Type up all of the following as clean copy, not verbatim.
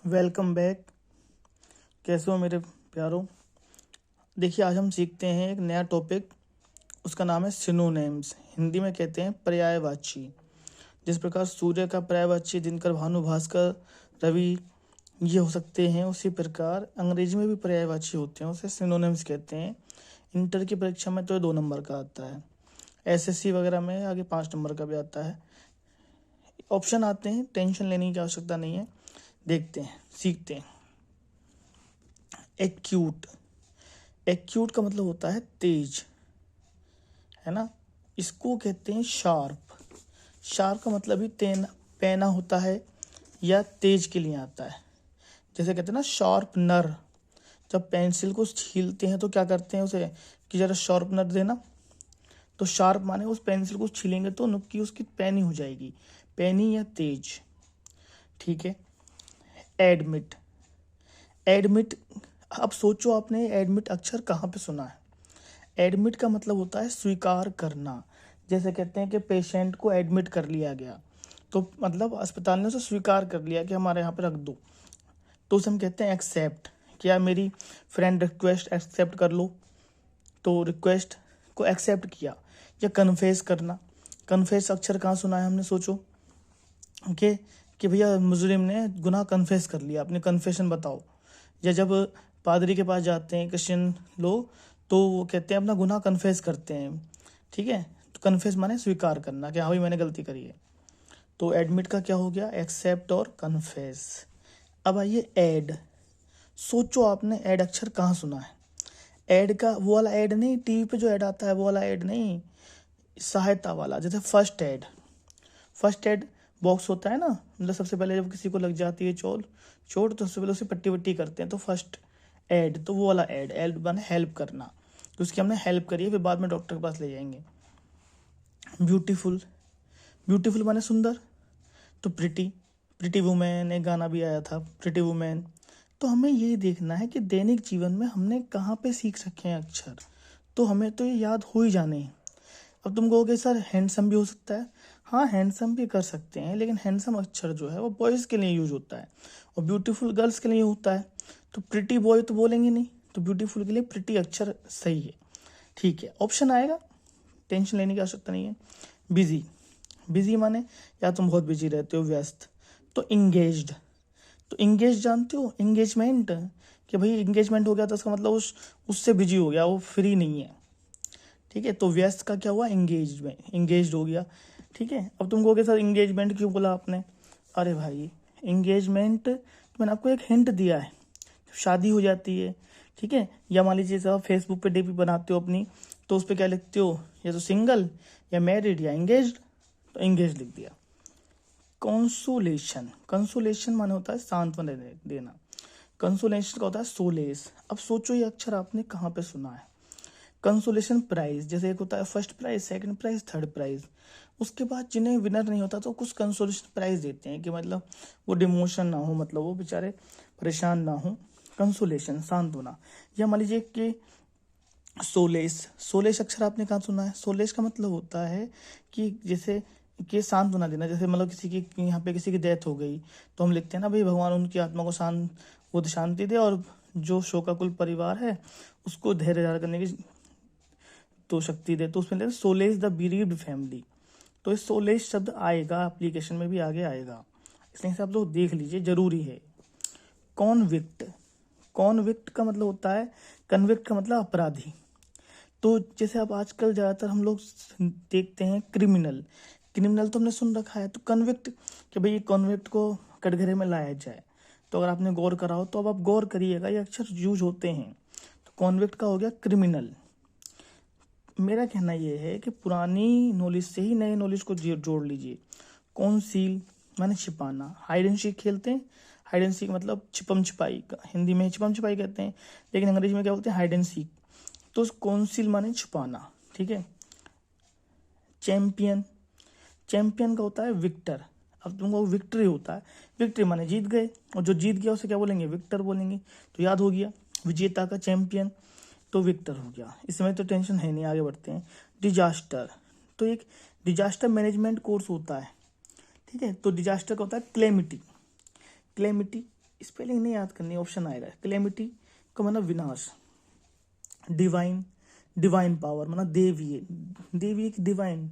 Welcome back. कैसे हो मेरे प्यारों। देखिए, आज हम सीखते हैं एक नया टॉपिक। उसका नाम है सिनोनिम्स। हिंदी में कहते हैं पर्यायवाची। जिस प्रकार सूर्य का पर्यायवाची दिनकर, भानु, भास्कर, रवि ये हो सकते हैं, उसी प्रकार अंग्रेजी में भी पर्यायवाची होते हैं, उसे सिनोनिम्स कहते हैं। इंटर की परीक्षा में तो ये 2 नंबर का आता है, एसएससी वगैरह में आगे 5 नंबर का भी आता है। ऑप्शन आते हैं, टेंशन लेने की आवश्यकता नहीं है। देखते हैं, सीखते हैं। एक्यूट। एक्यूट का मतलब होता है तेज, है ना। इसको कहते हैं शार्प। शार्प का मतलब ही तेना पैना होता है या तेज के लिए आता है। जैसे कहते हैं ना शार्पनर, जब पेंसिल को छीलते हैं तो क्या करते हैं उसे कि जरा शार्पनर देना। तो शार्प माने उस पेंसिल को छीलेंगे तो नुक्की उसकी पैनी हो जाएगी, पैनी या तेज। ठीक है। एडमिट। एडमिट, अब सोचो आपने एडमिट अक्षर कहाँ पे सुना है। एडमिट का मतलब होता है स्वीकार करना। जैसे कहते हैं कि पेशेंट को एडमिट कर लिया गया, तो मतलब अस्पताल ने उसे स्वीकार कर लिया कि हमारे यहाँ पे रख दो, तो उसे हम कहते हैं एक्सेप्ट। क्या मेरी फ्रेंड रिक्वेस्ट एक्सेप्ट कर लो, तो रिक्वेस्ट को एक्सेप्ट किया। या कन्फेस करना। कन्फेस अक्षर कहाँ सुना है हमने, सोचो कि भैया मुजरिम ने गुनाह कन्फेस कर लिया, अपने कन्फेशन बताओ। या जब पादरी के पास जाते हैं क्रिश्चियन लोग, तो वो कहते हैं अपना गुनाह कन्फेस करते हैं। ठीक है, तो कन्फेस माने स्वीकार करना कि हाँ भाई मैंने गलती करी है। तो एडमिट का क्या हो गया, एक्सेप्ट और कन्फेस। अब आइए ऐड। सोचो आपने ऐड अक्षर कहाँ सुना है। ऐड का वो वाला ऐड नहीं, टीवी पे जो ऐड आता है वो वाला ऐड नहीं, सहायता वाला। जैसे first aid. First aid box होता है ना, मतलब सबसे पहले जब किसी को लग जाती है चोट तो सबसे पहले उसे पट्टी वट्टी करते हैं, तो फर्स्ट एड, तो वो वाला एड। एड माने हेल्प करना, तो उसकी हमने हेल्प करी है, फिर बाद में डॉक्टर के पास ले जाएंगे। ब्यूटीफुल। ब्यूटीफुल माने सुंदर, तो प्रिटी। प्रिटी वुमेन एक गाना भी आया था, प्रिटी वुमेन। तो हमें यही देखना है कि दैनिक जीवन में हमने कहाँ पे सीख रखे हैं अक्षर, तो हमें तो ये याद हो ही जाने हैं। अब तुम कहोगे सर हैंडसम भी हो सकता है। हाँ, हैंडसम भी कर सकते हैं, लेकिन हैंडसम अक्षर जो है वो बॉयज़ के लिए यूज होता है और ब्यूटीफुल गर्ल्स के लिए होता है। तो प्रिटी बॉय तो बोलेंगे नहीं, तो ब्यूटीफुल के लिए प्रिटी अक्षर सही है। ठीक है, ऑप्शन आएगा, टेंशन लेने की आवश्यकता नहीं है। बिजी। बिजी माने या तुम बहुत बिजी रहते हो, व्यस्त। तो इंगेज्ड। तो इंगेज जानते हो, इंगेजमेंट, कि भाई इंगेजमेंट हो गया तो उसका मतलब उससे बिजी हो गया, वो फ्री नहीं है। ठीक है, तो व्यस्त का क्या हुआ, इंगेजमेंट, इंगेज्ड हो गया। ठीक है, अब तुम कहोगे सर इंगेजमेंट क्यों बोला आपने। अरे भाई, इंगेजमेंट मैंने आपको एक हिंट दिया है, शादी हो जाती है। ठीक है, या मान लीजिए आप फेसबुक पे डीपी बनाते हो अपनी, तो उस पर क्या लिखते हो, या तो सिंगल या मैरिड या इंगेज्ड, तो इंगेज लिख दिया। कंसोलेशन। कंसोलेशन माने होता है सांत्वना देना। कंसोलेशन का होता है सोलेस। अब सोचो ये अक्षर आपने कहाँ पे सुना है। कंसोलेशन प्राइज, जैसे एक होता है first prize, second prize, third prize. उसके बाद जिन्हें विनर नहीं होता तो कुछ कंसोलेशन प्राइज देते हैं कि मतलब वो डिमोशन ना हो, मतलब वो बेचारे परेशान ना हो। कंसोलेशन सांत्वना। या मान लीजिए कि सोलेस। सोलेस अक्षर आपने कहाँ सुना है। सोलेस का मतलब होता है कि जैसे कि सांत्वना देना। जैसे मतलब किसी की यहाँ पे किसी की डेथ हो गई, तो हम लिखते हैं ना भाई भगवान उनकी आत्मा को शांति दे, और जो शोकाकुल परिवार है उसको धैर्य धारण करने की तो शक्ति दे, तो उसमें सोलेस द बीरीव्ड फैमिली। तो इस सोलेस शब्द आएगा, एप्लीकेशन में भी आगे आएगा, इसलिए से आप लोग देख लीजिए, जरूरी है। कॉन्विक्ट। कॉन्विक्ट का मतलब होता है, कन्विक्ट का मतलब अपराधी। तो जैसे आप आजकल ज़्यादातर हम लोग देखते हैं क्रिमिनल। क्रिमिनल तो हमने सुन रखा है, तो कन्विक्ट कि भाई कॉन्विक्ट को कटघरे में लाया जाए। तो अगर आपने गौर करा हो तो अब आप गौर करिएगा, ये अक्षर यूज होते हैं। तो कॉन्विक्ट का हो गया क्रिमिनल। मेरा कहना यह है कि पुरानी नॉलेज से ही नए नॉलेज को जोड़ लीजिए। कॉन्सील माने छिपाना। हाइड एंड सीक खेलते हैं, हाइड एंड सीक मतलब छिपम छिपाई, हिंदी में छिपम छिपाई कहते हैं, लेकिन अंग्रेजी में क्या बोलते हैं, हाइड एंड सीक। तो कॉन्सील माने छुपाना। ठीक है। चैंपियन। चैंपियन का होता है विक्टर। अब तुमको विक्ट्री होता है, विक्ट्री माने जीत गए, और जो जीत गया उसे क्या बोलेंगे, विक्टर बोलेंगे। तो याद हो गया, विजेता का चैंपियन, तो विक्टर हो गया। इसमें तो टेंशन है नहीं, आगे बढ़ते हैं। डिजास्टर। तो एक डिजास्टर मैनेजमेंट कोर्स होता है। ठीक है, तो डिजास्टर का होता है क्लेमिटी। क्लेमिटी स्पेलिंग नहीं याद करनी, ऑप्शन आएगा। कैलेमिटी का मतलब विनाश। डिवाइन, डिवाइन पावर मतलब देवीय, देवीय की डिवाइन,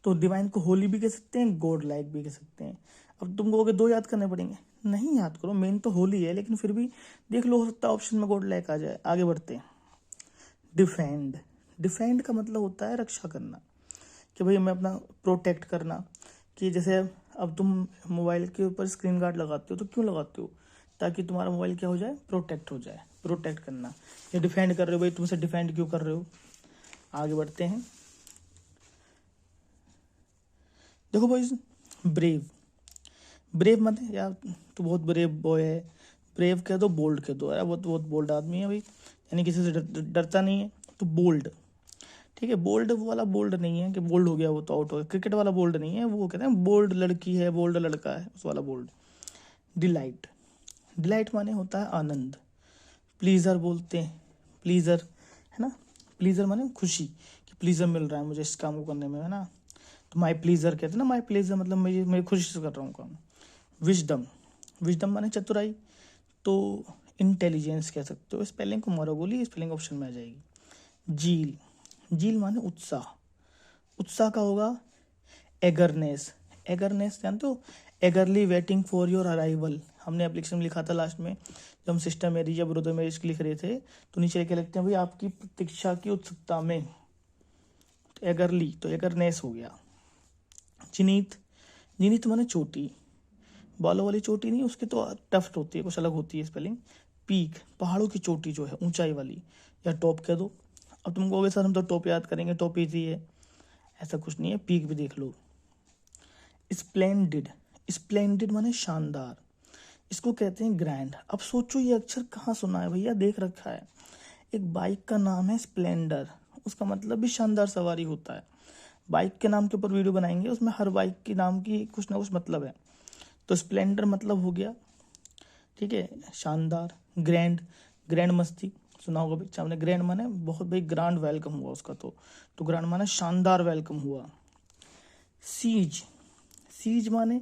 तो डिवाइन को होली भी कह सकते हैं, गॉड लाइक भी कह सकते हैं। अब तुम कहोगे दो याद करने पड़ेंगे, नहीं याद करो, मेन तो होली है, लेकिन फिर भी देख लो, हो सकता है ऑप्शन में गॉड लाइक आ जाए। आगे बढ़ते हैं। डिफेंड, डिफेंड का मतलब होता है रक्षा करना, कि भाई मैं अपना प्रोटेक्ट करना, कि जैसे अब तुम मोबाइल के ऊपर स्क्रीन गार्ड लगाते हो तो क्यों लगाते हो, ताकि तुम्हारा मोबाइल क्या हो जाए, प्रोटेक्ट हो जाए, प्रोटेक्ट करना। ये डिफेंड कर रहे हो भाई, तुमसे डिफेंड क्यों कर रहे हो। आगे बढ़ते हैं। देखो भाई, ब्रेव, ब्रेव मतलब यार तू बहुत ब्रेव बॉय है, ब्रेव कह दो, बोल्ड कह दो, यार वो तो बहुत बोल्ड आदमी है भाई, यानी किसी से डरता नहीं है, तो बोल्ड। ठीक है, बोल्ड वो वाला बोल्ड नहीं है कि बोल्ड हो गया वो तो आउट हो गया, क्रिकेट वाला बोल्ड नहीं है, वो कहते हैं बोल्ड लड़की है, बोल्ड लड़का है, उस वाला बोल्ड। डिलाइट, डिलाइट माने होता है आनंद। प्लीजर बोलते हैं, प्लीजर है ना, प्लीजर माने खुशी, कि प्लीजर मिल रहा है मुझे इस काम को करने में, है ना, तो माई प्लीजर कहते हैं ना, माई प्लीजर मतलब मैं खुशी से कर रहा हूँ काम। विजडम, विजडम माने चतुराई, तो इंटेलिजेंस कह सकते हो। स्पेलिंग को मारो गोली, स्पेलिंग ऑप्शन में आ जाएगी। जील, जील माने उत्साह, उत्साह का होगा एगरनेस, एगरनेस जानते हो, eagerly waiting for your arrival, हमने एप्लीकेशन में लिखा था लास्ट में, जब हम सिस्टर मैरिज या ब्रदर मैरिज के लिख रहे थे, तो नीचे लिखे लिखते हैं भाई आपकी प्रतीक्षा की उत्सुकता में, तो एगरली, तो एगरनेस हो गया। जिनीत, जिनीत माने चोटी, बालों वाली चोटी नहीं, उसकी तो टफ्ट होती है, कुछ अलग होती है स्पेलिंग। पीक, पहाड़ों की चोटी जो है, ऊंचाई वाली, या टॉप कह दो। अब तुम कहोगे सर हम तो टॉप याद करेंगे, टॉप इजी है, ऐसा कुछ नहीं है, पीक भी देख लो। स्प्लेंडिड, स्प्लेंडिड माने शानदार, इसको कहते हैं ग्रैंड। अब सोचो ये अक्षर कहाँ सुना है भैया, देख रखा है, एक बाइक का नाम है स्प्लेंडर, उसका मतलब भी शानदार सवारी होता है। बाइक के नाम के ऊपर वीडियो बनाएंगे, उसमें हर बाइक के नाम की कुछ ना कुछ मतलब है, तो स्प्लेंडर मतलब हो गया, ठीक है, शानदार। ग्रैंड, ग्रैंड मस्ती सुना होगा बच्चा आपने, ग्रैंड माने बहुत भाई ग्रांड वेलकम हुआ उसका, तो ग्रांड माने शानदार वेलकम हुआ। सीज, सीज माने,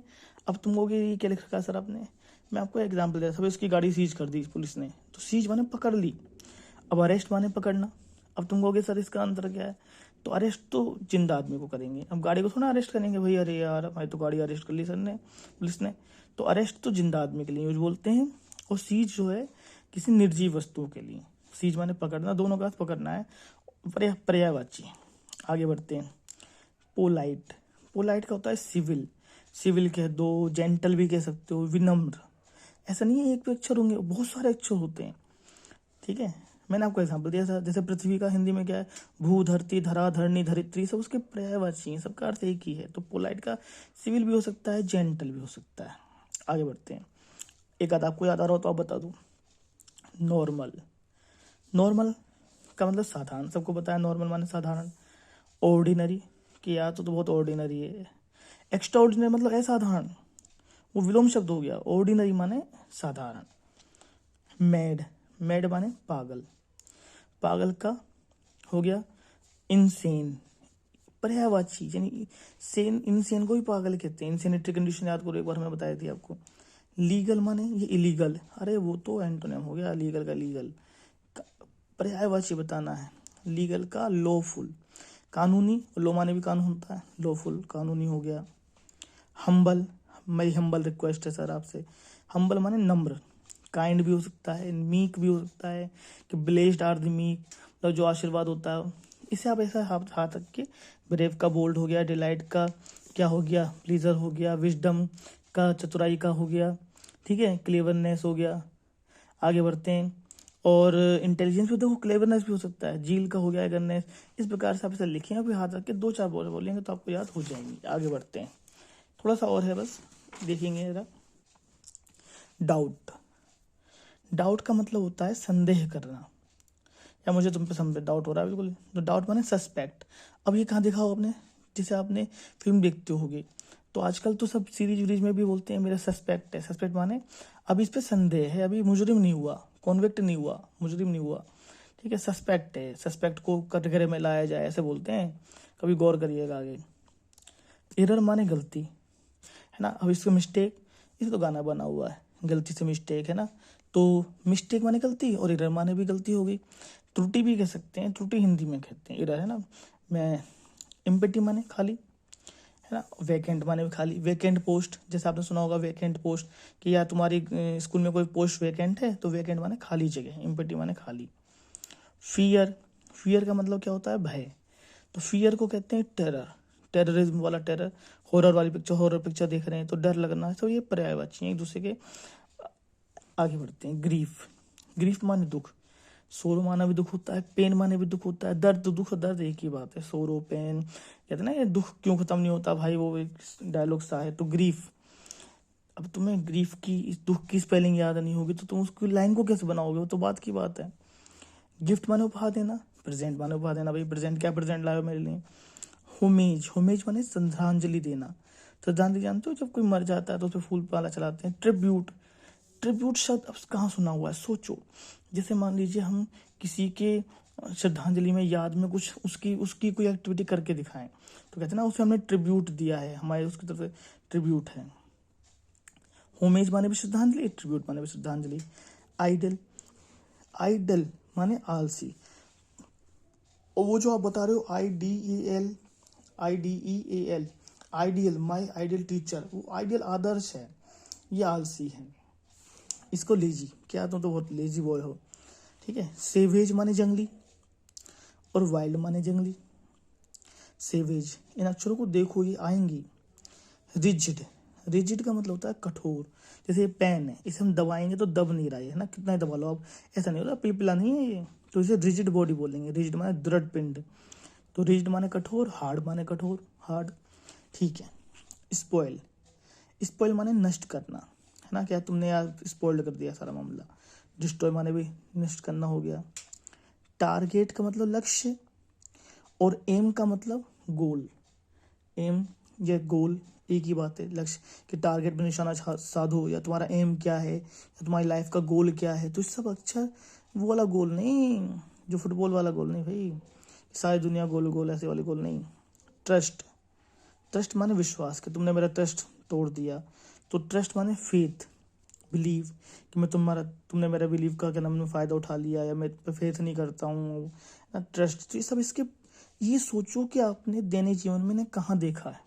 अब तुम कहोगे ये क्या लिख रखा है सर आपने, मैं आपको एग्जांपल दे रहा था, उसकी गाड़ी सीज कर दी पुलिस ने, तो सीज माने पकड़ ली। अब अरेस्ट माने पकड़ना, अब तुम कहोगे सर इसका अंतर क्या है, तो अरेस्ट तो जिंदा आदमी को करेंगे, अब गाड़ी को थोड़ा अरेस्ट करेंगे भाई, अरे यार भाई तो गाड़ी अरेस्ट कर ली सर ने, पुलिस ने, तो अरेस्ट तो जिंदा आदमी के लिए यूज बोलते हैं, और सीज जो है किसी निर्जीव वस्तुओं के लिए। सीज माने पकड़ना, दोनों का पकड़ना है, पर्यायवाची। आगे बढ़ते हैं। पोलाइट, पोलाइट का होता है सिविल, सिविल कह दो, जेंटल भी कह सकते हो, विनम्र, ऐसा नहीं है एक भी अक्षर होंगे, बहुत सारे अक्षर होते हैं, ठीक है। मैंने आपको एग्जांपल दिया था, जैसे पृथ्वी का हिंदी में क्या है, भू, धरती, धरा, धरणी, धरित्री, सब उसके पर्यायवाची हैं, सबका अर्थ एक ही है, तो पोलाइट का सिविल भी हो सकता है, जेंटल भी हो सकता है। आगे बढ़ते हैं। एक आध आपको याद आ रहा हो तो आप बता दो। नॉर्मल, नॉर्मल का मतलब साधारण, सबको पता है नॉर्मल माने साधारण। ऑर्डिनरी, कि यार तो बहुत ऑर्डिनरी है। एक्स्ट्रा ऑर्डिनरी मतलब असाधारण, वो विलोम शब्द हो गया, ऑर्डिनरी माने साधारण। मैड, मैड माने पागल, पागल का हो गया इनसेन, पर्यायवाची, यानी सेन, इनसेन को भी पागल कहते हैं, इनसेनिटी कंडीशन याद करो, एक बार मैंने बताई थी आपको। लीगल माने ये इलीगल, अरे वो तो एंटोनिम हो गया लीगल का, लीगल पर्यायवाची बताना है। लीगल का लॉफुल, कानूनी, लो माने भी कानून होता है, लॉफुल कानूनी हो गया। हम्बल, मेरी हम्बल रिक्वेस्ट है सर आपसे, हम्बल माने नम्र, काइंड भी हो सकता है, मीक भी हो सकता है, कि ब्लेस्ड आर द मीक, मतलब जो आशीर्वाद होता है, इसे आप ऐसा हाथ रख के, ब्रेव का बोल्ड हो गया, डिलाइट का क्या हो गया, प्लीजर हो गया, विजडम का चतुराई का हो गया, ठीक है, क्लेवरनेस हो गया। आगे बढ़ते हैं। और इंटेलिजेंस भी देखो, क्लेवरनेस भी हो सकता है, जील का हो गया एगरनेस, इस प्रकार से आप इसे लिखें, अभी हाथ रख के दो चार बोलेंगे तो आपको याद हो जाएंगी। आगे बढ़ते हैं, थोड़ा सा और है बस, देखेंगे जरा। डाउट, डाउट का मतलब होता है संदेह करना, या मुझे तुम पे डाउट हो रहा है बिल्कुल, तो डाउट माने सस्पेक्ट। अब ये कहाँ देखा हो आपने, जैसे आपने फिल्म देखते होगे, तो आजकल तो सब सीरीज वीरीज में भी बोलते हैं मेरा सस्पेक्ट है, सस्पेक्ट माने अभी इस पे संदेह है, अभी मुजरिम नहीं हुआ, कॉन्विक्ट नहीं हुआ, मुजरिम नहीं हुआ, ठीक है, सस्पेक्ट है, सस्पेक्ट को कटघरे में लाया जाए ऐसे बोलते हैं, कभी गौर करिएगा आगे। एरर माने गलती, है ना, अब इसका मिस्टेक, इसे तो गाना बना हुआ है, गलती से मिस्टेक, है ना। तो मिस्टेक माने गलती और एरर माने भी गलती हो गई। त्रुटि भी कह सकते हैं, त्रुटि हिंदी में कहते हैं एरर, है ना। मैं एम्प्टी माने खाली, है ना। वैकेंट माने भी खाली, वैकेंट पोस्ट, जैसे आपने सुना होगा वैकेंट पोस्ट कि या तुम्हारी स्कूल में कोई पोस्ट वैकेंट है, तो वैकेंट माने खाली जगह, एम्प्टी माने खाली। फियर, फियर का मतलब क्या होता है, भय। तो फियर को कहते हैं टेरर, टेररिज्म वाला टेरर। हॉरर वाली पिक्चर, हॉरर पिक्चर देख रहे हैं तो डर लगना है, तो ये पर्यायवाची हैं एक दूसरे के। आगे बढ़ते हैं, ग्रीफ, ग्रीफ माने दुख। सोरो माना भी दुख होता है, पेन माने भी दुख होता है, दर्द, दुख दर्द एक ही बात है, सोरो पेन। कहते हैं ना ये दुख क्यों खत्म नहीं होता भाई, वो एक डायलॉग सा है। तो ग्रीफ, अब तुम्हें ग्रीफ की, इस दुख की स्पेलिंग याद नहीं होगी तो तुम उसकी लाइन को कैसे बनाओगे, वो तो बात की बात है। गिफ्ट माने उपहार देना, प्रेजेंट माने उपहार देना, भाई प्रेजेंट क्या प्रेजेंट लाए हो मेरे लिए। होमेज, होमेज माने श्रद्धांजलि देना। श्रद्धांजलि जानते हो, जब कोई मर जाता है तो उस पर फूल माला चलाते हैं। ट्रिब्यूट, ट्रिब्यूट शब्द अब कहाँ सुना हुआ है, सोचो। जैसे मान लीजिए हम किसी के श्रद्धांजलि में, याद में कुछ उसकी उसकी कोई एक्टिविटी करके दिखाएं, तो कहते हैं ना उसे हमने ट्रिब्यूट दिया है, हमारे उसकी तरफ से ट्रिब्यूट है। होमेज माने भी श्रद्धांजलि, ट्रिब्यूट माने भी श्रद्धांजलि। आइडल, आइडल माने आलसी। और वो जो आप बता रहे हो IDEL, IDEAL, आइडियल, माई आइडियल टीचर, वो आइडियल आदर्श है, ये आलसी है। इसको लेजी, क्या तुम तो बहुत लेजी बॉय हो, ठीक है। सेवेज माने जंगली और वाइल्ड माने जंगली। सेवेज, इन अक्षरों को देखो ये आएंगी। रिजिड, रिजिड का मतलब होता है कठोर। जैसे ये पेन है, इसे हम दबाएंगे तो दब नहीं रहा है ना, कितना ही दबा लो आप, ऐसा नहीं होता, पिलपिला नहीं है ये, तो इसे रिजिड बॉडी बोलेंगे। रिजिड माने दृढ़ पिंड। तो रिजिड माने कठोर, हार्ड माने कठोर, हार्ड, ठीक है। स्पॉइल, स्पॉइल माने नष्ट करना, है ना, क्या तुमने यार स्पॉइल्ड कर दिया सारा मामला। डिस्ट्रॉय माने भी नष्ट करना हो गया। टारगेट का मतलब लक्ष्य, और एम का मतलब गोल। एम या गोल एक ही बात है, लक्ष्य कि टारगेट पे निशाना साधो, या तुम्हारा एम क्या है, या तुम्हारी लाइफ का गोल क्या है। तो सब अक्षर वो वाला गोल नहीं, जो फुटबॉल वाला गोल नहीं भाई, सारी दुनिया गोल गोल ऐसे वाले गोल नहीं। ट्रस्ट, ट्रस्ट माने विश्वास, कि तुमने मेरा ट्रस्ट तोड़ दिया। तो ट्रस्ट माने फेथ, बिलीव, कि मैं तुमने मेरा बिलीव का क्या नाम फ़ायदा उठा लिया, या मैं पे फेथ नहीं करता हूँ ना, ट्रस्ट। तो ये सब इसके, ये सोचो कि आपने दैनिक जीवन में ने कहाँ देखा है,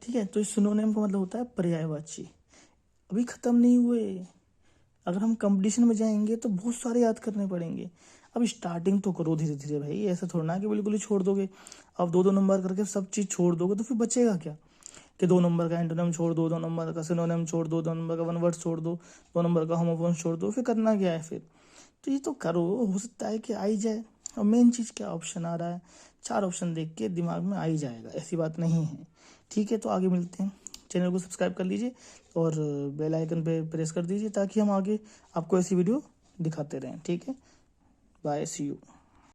ठीक है। तो इस सिनोनिम का मतलब होता है पर्यायवाची। अभी ख़त्म नहीं हुए, अगर हम कंपटीशन में जाएंगे तो बहुत सारे याद करने पड़ेंगे। अब स्टार्टिंग तो करो धीरे धीरे भाई, ऐसा थोड़ा ना कि बिल्कुल ही छोड़ दोगे। अब 2-2 नंबर करके सब चीज़ छोड़ दोगे तो फिर बचेगा क्या, कि 2 नंबर का एंटोनिम छोड़ दो, 2 नंबर का सिनोनिम छोड़ दो, 2 नंबर का वन वर्ड छोड़ दो, 2 नंबर का होमोफोन छोड़ दो, फिर करना क्या है फिर। तो ये तो करो, हो सकता है कि आ ही जाए। और मेन चीज़ क्या ऑप्शन आ रहा है, 4 ऑप्शन देख के दिमाग में आ ही जाएगा, ऐसी बात नहीं है, ठीक है। तो आगे मिलते हैं, चैनल को सब्सक्राइब कर लीजिए और बेल आइकन पे प्रेस कर दीजिए, ताकि हम आगे आपको ऐसी वीडियो दिखाते रहें, ठीक है। Bye, see you.